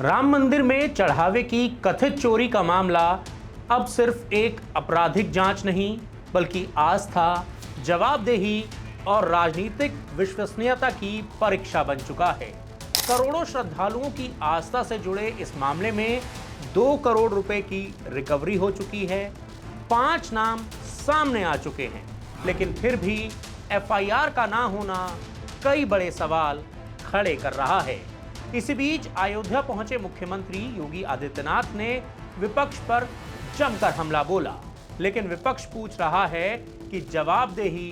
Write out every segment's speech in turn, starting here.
राम मंदिर में चढ़ावे की कथित चोरी का मामला अब सिर्फ एक आपराधिक जांच नहीं, बल्कि आस्था, जवाबदेही और राजनीतिक विश्वसनीयता की परीक्षा बन चुका है। करोड़ों श्रद्धालुओं की आस्था से जुड़े इस मामले में 2 करोड़ रुपए की रिकवरी हो चुकी है। 5 नाम सामने आ चुके हैं, लेकिन फिर भी एफआईआर का ना होना कई बड़े सवाल खड़े कर रहा है। इसी बीच अयोध्या पहुंचे मुख्यमंत्री योगी आदित्यनाथ ने विपक्ष पर जमकर हमला बोला, लेकिन विपक्ष पूछ रहा है कि जवाबदेही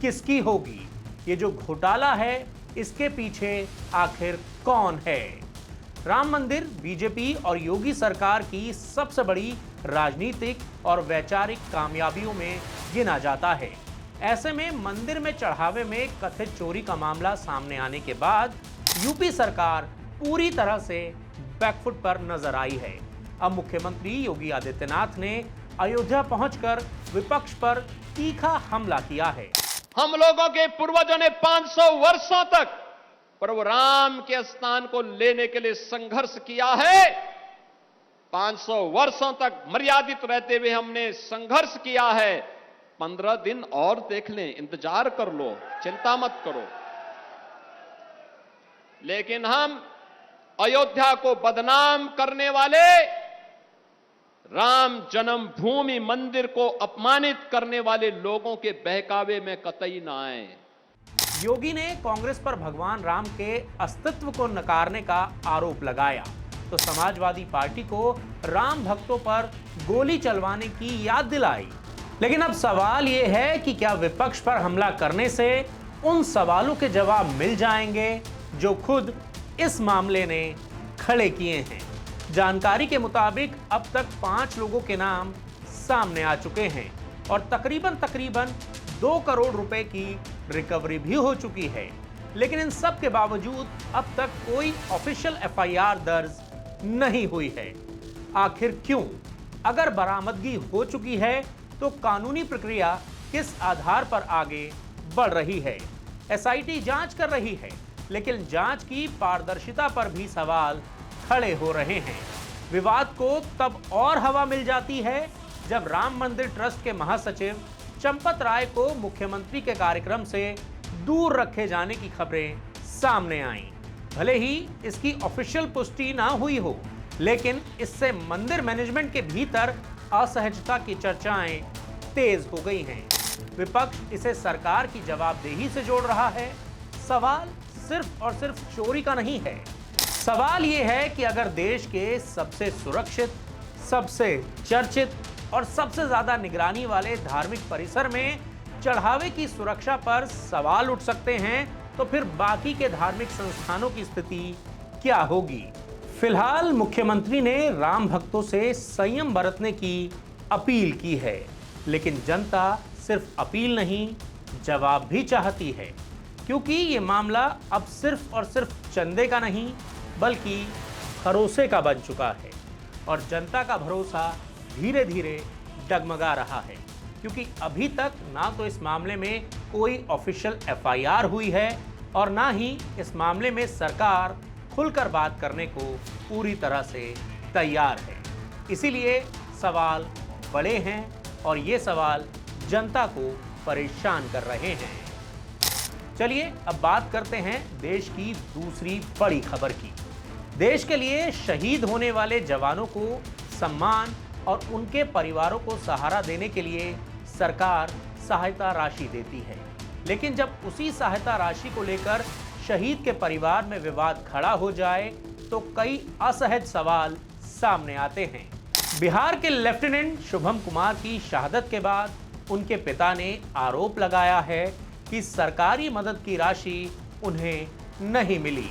किसकी होगी? ये जो घोटाला है, इसके पीछे आखिर कौन है? राम मंदिर बीजेपी और योगी सरकार की सबसे बड़ी राजनीतिक और वैचारिक कामयाबियों में गिना जाता है। ऐसे में मंदिर में चढ़ावे में कथित चोरी का मामला सामने आने के बाद यूपी सरकार पूरी तरह से बैकफुट पर नजर आई है। अब मुख्यमंत्री योगी आदित्यनाथ ने अयोध्या पहुंचकर विपक्ष पर तीखा हमला किया है। हम लोगों के पूर्वजों ने 500 वर्षों तक प्रभु राम के स्थान को लेने के लिए संघर्ष किया है। 500 वर्षों तक मर्यादित रहते हुए हमने संघर्ष किया है। 15 दिन और देख लें, इंतजार कर लो, चिंता मत करो। लेकिन हम अयोध्या को बदनाम करने वाले, राम जन्मभूमि मंदिर को अपमानित करने वाले लोगों के बहकावे में कतई ना आए। योगी ने कांग्रेस पर भगवान राम के अस्तित्व को नकारने का आरोप लगाया, तो समाजवादी पार्टी को राम भक्तों पर गोली चलवाने की याद दिलाई। लेकिन अब सवाल यह है कि क्या विपक्ष पर हमला करने से उन सवालों के जवाब मिल जाएंगे जो खुद इस मामले ने खड़े किए हैं। जानकारी के मुताबिक अब तक 5 लोगों के नाम सामने आ चुके हैं और तकरीबन 2 करोड़ रुपए की रिकवरी भी हो चुकी है। लेकिन इन सब के बावजूद अब तक कोई ऑफिशियल एफआईआर दर्ज नहीं हुई है। आखिर क्यों? अगर बरामदगी हो चुकी है तो कानूनी प्रक्रिया किस आधार पर आगे बढ़ रही है? एसआईटी जांच कर रही है, लेकिन जांच की पारदर्शिता पर भी सवाल खड़े हो रहे हैं। विवाद को तब और हवा मिल जाती है जब राम मंदिर ट्रस्ट के महासचिव चंपत राय को मुख्यमंत्री के कार्यक्रम से दूर रखे जाने की खबरें सामने आईं। भले ही इसकी ऑफिशियल पुष्टि ना हुई हो, लेकिन इससे मंदिर मैनेजमेंट के भीतर असहजता की चर्चाएं तेज हो गई हैं। विपक्ष इसे सरकार की जवाबदेही से जोड़ रहा है। सवाल सिर्फ और सिर्फ चोरी का नहीं है। सवाल यह है कि अगर देश के सबसे सुरक्षित, सबसे चर्चित और सबसे ज्यादा निगरानी वाले धार्मिक परिसर में चढ़ावे की सुरक्षा पर सवाल उठ सकते हैं, तो फिर बाकी के धार्मिक संस्थानों की स्थिति क्या होगी? फिलहाल मुख्यमंत्री ने राम भक्तों से संयम बरतने की अपील की है, लेकिन जनता सिर्फ अपील नहीं, जवाब भी चाहती है, क्योंकि ये मामला अब सिर्फ और सिर्फ चंदे का नहीं, बल्कि भरोसे का बन चुका है। और जनता का भरोसा धीरे धीरे डगमगा रहा है, क्योंकि अभी तक ना तो इस मामले में कोई ऑफिशियल एफआईआर हुई है और ना ही इस मामले में सरकार खुलकर बात करने को पूरी तरह से तैयार है। इसीलिए सवाल बड़े हैं और ये सवाल जनता को परेशान कर रहे हैं। चलिए अब बात करते हैं देश की दूसरी बड़ी खबर की। देश के लिए शहीद होने वाले जवानों को सम्मान और उनके परिवारों को सहारा देने के लिए सरकार सहायता राशि देती है, लेकिन जब उसी सहायता राशि को लेकर शहीद के परिवार में विवाद खड़ा हो जाए तो कई असहज सवाल सामने आते हैं। बिहार के लेफ्टिनेंट शुभम कुमार की शहादत के बाद उनके पिता ने आरोप लगाया है कि सरकारी मदद की राशि उन्हें नहीं मिली।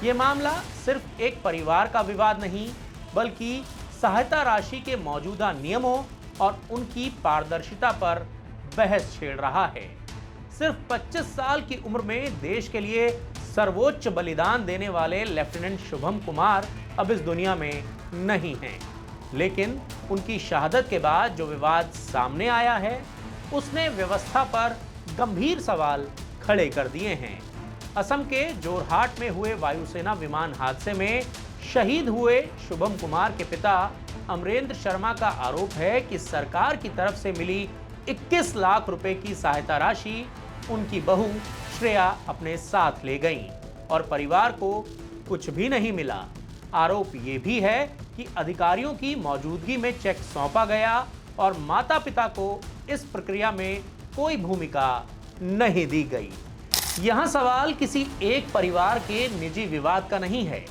ये मामला सिर्फ एक परिवार का विवाद नहीं, बल्कि सहायता राशि के मौजूदा नियमों और उनकी पारदर्शिता पर बहस छेड़ रहा है। सिर्फ 25 साल की उम्र में देश के लिए सर्वोच्च बलिदान देने वाले लेफ्टिनेंट शुभम कुमार अब इस दुनिया में नहीं हैं, लेकिन उनकी शहादत के बाद जो विवाद सामने आया है, उसने व्यवस्था पर गंभीर सवाल खड़े कर दिए हैं। असम के जोरहाट में हुए वायुसेना विमान हादसे में शहीद हुए शुभम कुमार के पिता अमरेंद्र शर्मा का आरोप है कि सरकार की तरफ से मिली 21 लाख रुपए की सहायता राशि उनकी बहू श्रेया अपने साथ ले गईं और परिवार को कुछ भी नहीं मिला। आरोप ये भी है कि अधिकारियों की मौजूदगी में चेक सौंपा गया और माता पिता को इस प्रक्रिया में कोई भूमिका नहीं दी गई। यहां सवाल किसी एक परिवार के निजी विवाद का नहीं है।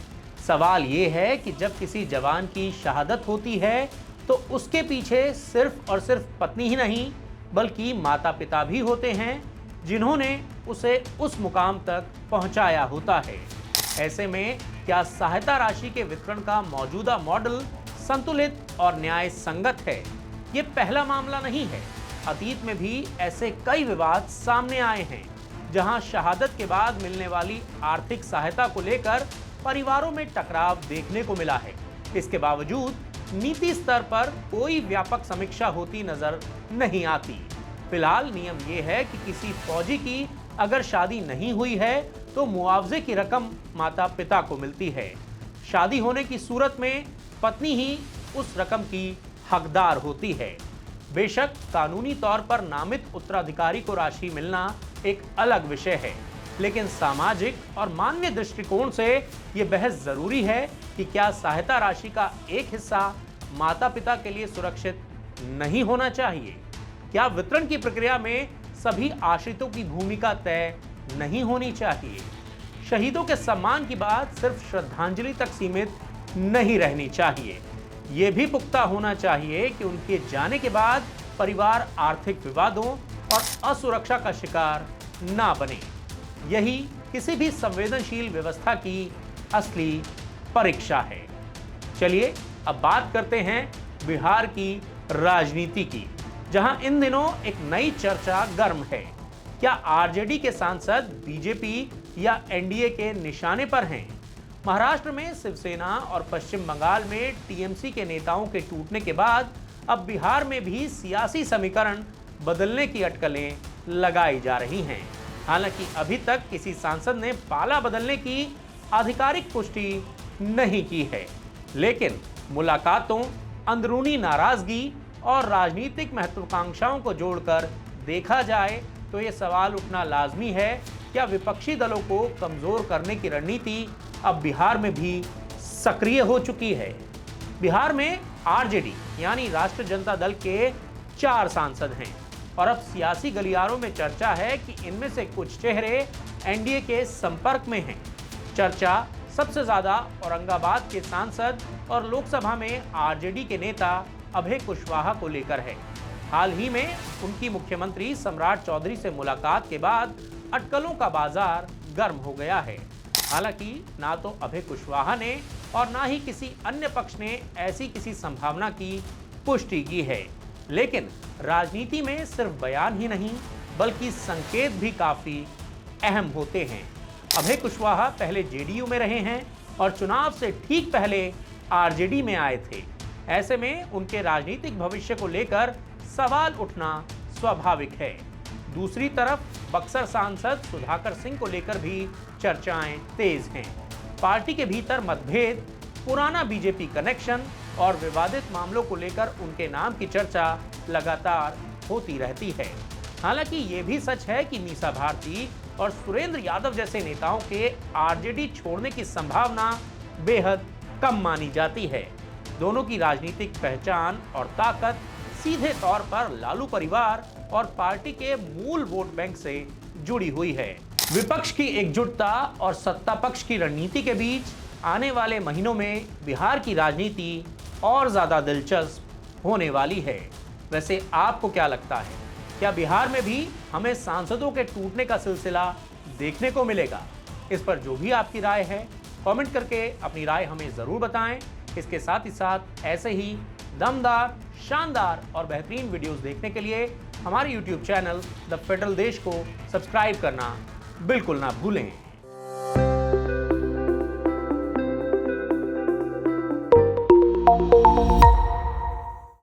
सवाल ये है कि जब किसी जवान की शहादत होती है तो उसके पीछे सिर्फ और सिर्फ पत्नी ही नहीं बल्कि माता पिता भी होते हैं जिन्होंने उसे उस मुकाम तक पहुंचाया होता है। ऐसे में क्या सहायता राशि के वितरण का मौजूदा मॉडल संतुलित और न्याय संगत है? ये पहला मामला नहीं है। अतीत में भी ऐसे कई विवाद सामने आए हैं जहां शहादत के बाद मिलने वाली आर्थिक सहायता को लेकर परिवारों में टकराव देखने को मिला है। इसके बावजूद नीति स्तर पर कोई व्यापक समीक्षा होती नजर नहीं आती। फिलहाल नियम यह है कि किसी फौजी की अगर शादी नहीं हुई है तो मुआवजे की रकम माता पिता को मिलती है। शादी होने की सूरत में पत्नी ही उस रकम की हकदार होती है। बेशक कानूनी तौर पर नामित उत्तराधिकारी को राशि मिलना एक अलग विषय है, लेकिन सामाजिक और मानवीय दृष्टिकोण से यह बहस जरूरी है कि क्या सहायता राशि का एक हिस्सा माता पिता के लिए सुरक्षित नहीं होना चाहिए? क्या वितरण की प्रक्रिया में सभी आश्रितों की भूमिका तय नहीं होनी चाहिए? शहीदों के सम्मान की बात सिर्फ श्रद्धांजलि तक सीमित नहीं रहनी चाहिए। ये भी पुख्ता होना चाहिए कि उनके जाने के बाद परिवार आर्थिक विवादों और असुरक्षा का शिकार ना बने। यही किसी भी संवेदनशील व्यवस्था की असली परीक्षा है। चलिए अब बात करते हैं बिहार की राजनीति की, जहां इन दिनों एक नई चर्चा गर्म है। क्या आरजेडी के सांसद बीजेपी या एनडीए के निशाने पर हैं? महाराष्ट्र में शिवसेना और पश्चिम बंगाल में टीएमसी के नेताओं के टूटने के बाद अब बिहार में भी सियासी समीकरण बदलने की अटकलें लगाई जा रही हैं। हालांकि अभी तक किसी सांसद ने पाला बदलने की आधिकारिक पुष्टि नहीं की है, लेकिन मुलाकातों, अंदरूनी नाराजगी और राजनीतिक महत्वाकांक्षाओं को जोड़कर देखा जाए तो ये सवाल उठना लाजमी है, क्या विपक्षी दलों को कमजोर करने की रणनीति अब बिहार में भी सक्रिय हो चुकी है? बिहार में आरजेडी यानी राष्ट्रीय जनता दल के 4 सांसद हैं और अब सियासी गलियारों में चर्चा है कि इनमें से कुछ चेहरे एनडीए के संपर्क में हैं। चर्चा सबसे ज्यादा औरंगाबाद के सांसद और लोकसभा में आरजेडी के नेता अभय कुशवाहा को लेकर है। हाल ही में उनकी मुख्यमंत्री सम्राट चौधरी से मुलाकात के बाद अटकलों का बाजार गर्म हो गया है। हालांकि ना तो अभय कुशवाहा ने और ना ही किसी अन्य पक्ष ने ऐसी किसी संभावना की पुष्टि की है, लेकिन राजनीति में सिर्फ बयान ही नहीं बल्कि संकेत भी काफी अहम होते हैं। अभय कुशवाहा पहले जेडीयू में रहे हैं और चुनाव से ठीक पहले आरजेडी में आए थे। ऐसे में उनके राजनीतिक भविष्य को लेकर सवाल उठना स्वाभाविक है। दूसरी तरफ बक्सर सांसद सुधाकर सिंह को लेकर भी चर्चाएं तेज हैं। पार्टी के भीतर मतभेद, पुराना बीजेपी कनेक्शन और विवादित मामलों को लेकर उनके नाम की चर्चा लगातार होती रहती है। हालांकि ये भी सच है कि मीसा भारती और सुरेंद्र यादव जैसे नेताओं के आरजेडी छोड़ने की संभावना बेहद कम मानी जाती है। दोनों की राजनीतिक पहचान और ताकत सीधे तौर पर लालू परिवार और पार्टी के मूल वोट बैंक से जुड़ी हुई है। विपक्ष की एकजुटता और सत्ता पक्ष की रणनीति के बीच आने वाले महीनों में बिहार की राजनीति और ज्यादा दिलचस्प होने वाली है। वैसे आपको क्या लगता है, क्या बिहार में भी हमें सांसदों के टूटने का सिलसिला देखने को मिलेगा? इस पर जो भी आपकी राय है कमेंट करके अपनी राय हमें जरूर बताएं। इसके साथ ही साथ ऐसे ही दमदार, शानदार और बेहतरीन वीडियोस देखने के लिए हमारे YouTube चैनल द फेडरल देश को सब्सक्राइब करना बिल्कुल ना भूलें।